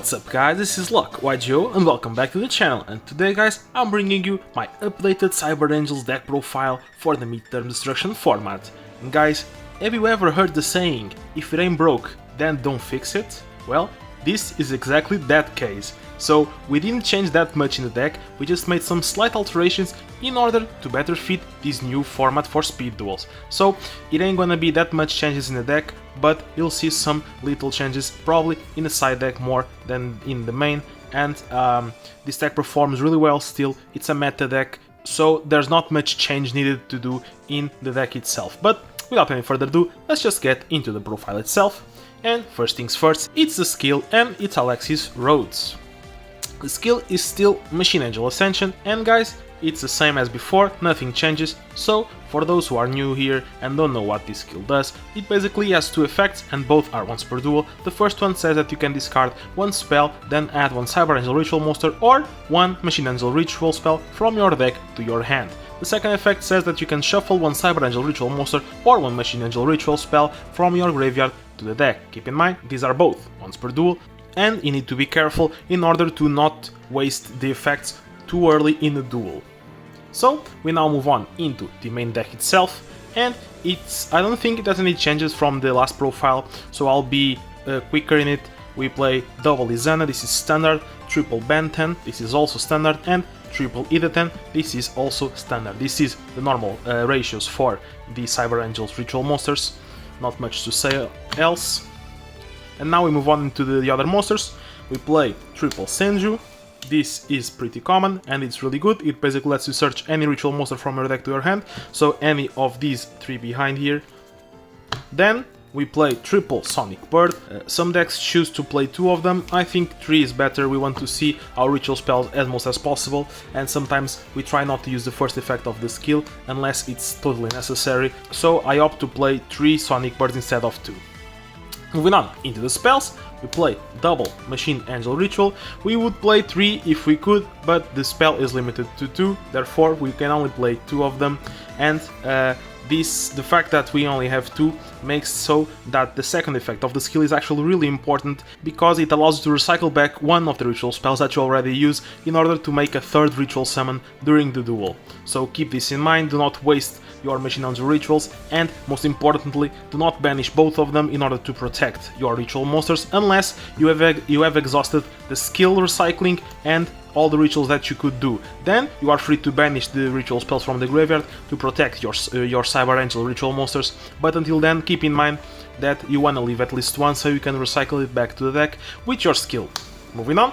What's up guys, this is YGO and welcome back to the channel, and today guys I'm bringing you my updated Cyber Angels deck profile for the midterm destruction format. And guys, have you ever heard the saying, if it ain't broke then don't fix it? Well, this is exactly that case. So we didn't change that much in the deck, we just made some slight alterations in order to better fit this new format for speed duels. So it ain't gonna be that much changes in the deck, but you'll see some little changes probably in the side deck more than in the main, and this deck performs really well still. It's a meta deck, so there's not much change needed to do in the deck itself. But without any further ado, let's just get into the profile itself. And first things first, it's the skill and it's Alexis Rhodes. The skill is still Machine Angel Ascension, and guys, it's the same as before, nothing changes. So for those who are new here and don't know what this skill does, it basically has two effects and both are once per duel. The first one says that you can discard one spell, then add one Cyber Angel Ritual monster or one Machine Angel Ritual spell from your deck to your hand. The second effect says that you can shuffle one Cyber Angel Ritual monster or one Machine Angel Ritual spell from your graveyard to the deck. Keep in mind, these are both once per duel, and you need to be careful in order to not waste the effects too early in the duel. So we now move on into the main deck itself, and I don't think it has any changes from the last profile, so I'll be quicker in it. We play double Izana, this is standard, triple Benten, this is also standard, and triple Ideten, this is also standard. This is the normal ratios for the Cyber Angels Ritual monsters, not much to say else. And now we move on into the other monsters. We play triple Senju. This is pretty common and it's really good. It basically lets you search any ritual monster from your deck to your hand, so any of these three behind here. Then we play triple Sonic Bird. Some decks choose to play two of them. I think three is better. We want to see our ritual spells as most as possible, and sometimes we try not to use the first effect of the skill unless it's totally necessary. So I opt to play three Sonic Birds instead of two. Moving on into the spells, we play double Machine Angel Ritual. We would play 3 if we could, but the spell is limited to 2, therefore we can only play 2 of them, and the fact that we only have 2 makes so that the second effect of the skill is actually really important, because it allows you to recycle back one of the ritual spells that you already use in order to make a third ritual summon during the duel. So keep this in mind, do not waste your Machine Angel Rituals, and most importantly, do not banish both of them in order to protect your ritual monsters unless you have exhausted the skill recycling and all the rituals that you could do. Then you are free to banish the ritual spells from the graveyard to protect your Cyber Angel Ritual monsters, but until then keep in mind that you wanna leave at least one so you can recycle it back to the deck with your skill. Moving on,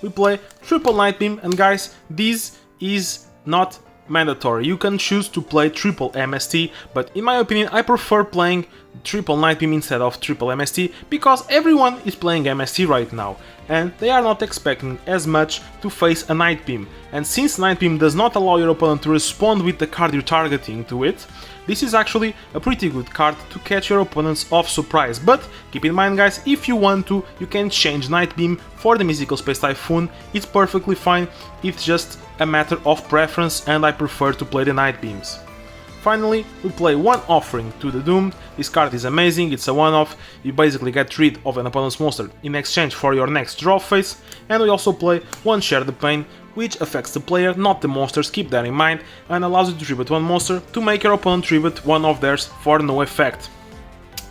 we play triple Night Beam, and guys, this is not mandatory. You can choose to play triple MST, but in my opinion I prefer playing triple Night Beam instead of triple MST, because everyone is playing MST right now and they are not expecting as much to face a Night Beam, and since Night Beam does not allow your opponent to respond with the card you're targeting to it, this is actually a pretty good card to catch your opponents off surprise. But keep in mind guys, if you want to, you can change Night Beam for the Mystical Space Typhoon, it's perfectly fine, it's just a matter of preference and I prefer to play the Night Beams. Finally, we play one Offering to the Doomed. This card is amazing, it's a one-off, you basically get rid of an opponent's monster in exchange for your next draw phase, and we also play one Share the Pain, which affects the player, not the monsters, keep that in mind, and allows you to tribute one monster to make your opponent tribute one of theirs for no effect.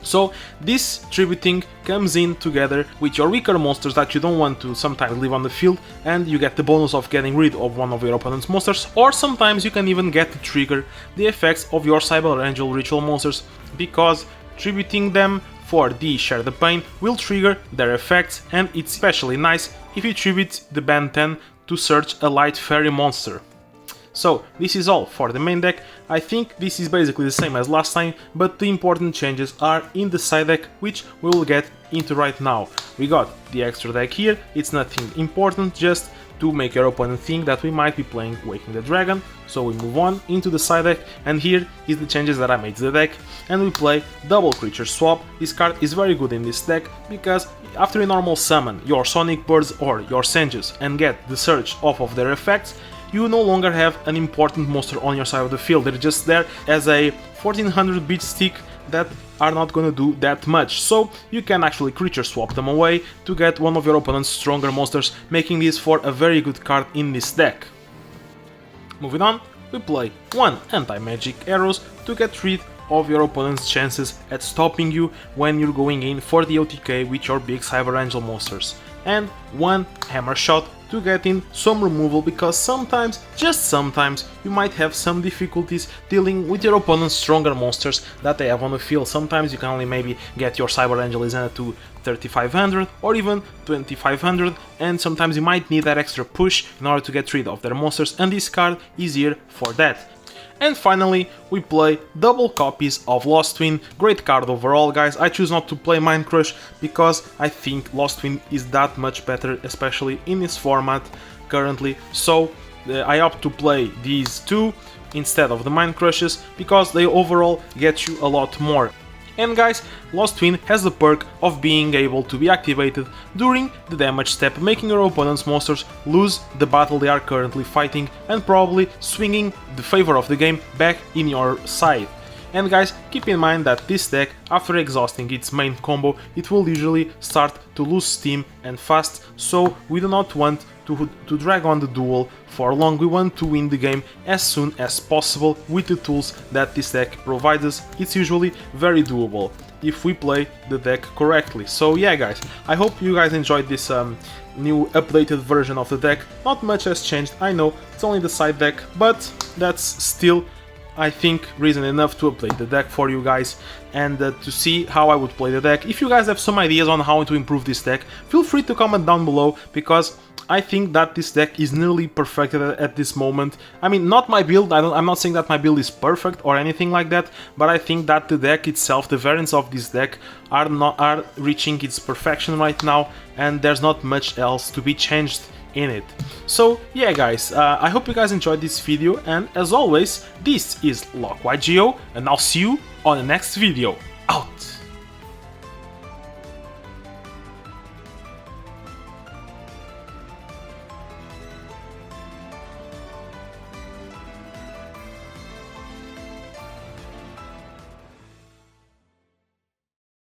So this tributing comes in together with your weaker monsters that you don't want to sometimes leave on the field, and you get the bonus of getting rid of one of your opponent's monsters, or sometimes you can even get to trigger the effects of your Cyber Angel Ritual monsters, because tributing them for the Share the Pain will trigger their effects, and it's especially nice if you tribute the Band 10 to search a Light Fairy monster. So this is all for the main deck. I think this is basically the same as last time, but the important changes are in the side deck, which we will get into right now. We got the extra deck here, it's nothing important, just to make your opponent think that we might be playing Waking the Dragon. So we move on into the side deck, and here is the changes that I made to the deck, and we play double Creature Swap. This card is very good in this deck, because after a normal summon your Sonic Birds or your Senjus and get the search off of their effects, you no longer have an important monster on your side of the field. They're just there as a 1400 beat stick that are not gonna do that much, so you can actually creature swap them away to get one of your opponent's stronger monsters, making this for a very good card in this deck. Moving on, we play 1 anti-magic arrows to get rid of your opponent's chances at stopping you when you're going in for the OTK with your big Cyber Angel monsters, and 1 hammer shot to get in some removal, because sometimes, just sometimes, you might have some difficulties dealing with your opponent's stronger monsters that they have on the field. Sometimes you can only maybe get your Cyber Angel Lizana to 3500 or even 2500, and sometimes you might need that extra push in order to get rid of their monsters, and this card is here for that. And finally, we play double copies of Lost Twin. Great card overall, guys. I choose not to play Mind Crush because I think Lost Twin is that much better, especially in this format currently. So I opt to play these two instead of the Mind Crushes because they overall get you a lot more. And guys, Lost Twin has the perk of being able to be activated during the damage step, making your opponent's monsters lose the battle they are currently fighting and probably swinging the favor of the game back in your side. And guys, keep in mind that this deck, after exhausting its main combo, it will usually start to lose steam and fast, so we do not want to drag on the duel for long. We want to win the game as soon as possible with the tools that this deck provides us. It's usually very doable if we play the deck correctly. So yeah guys, I hope you guys enjoyed this new updated version of the deck. Not much has changed, I know, it's only the side deck, but that's still, I think, reason enough to update the deck for you guys and to see how I would play the deck. If you guys have some ideas on how to improve this deck, feel free to comment down below, because I think that this deck is nearly perfected at this moment. I mean, not my build, I'm not saying that my build is perfect or anything like that, but I think that the deck itself, the variants of this deck are reaching its perfection right now, and there's not much else to be changed in it. So yeah guys, I hope you guys enjoyed this video, and as always, this is LockYGO, and I'll see you on the next video. Out!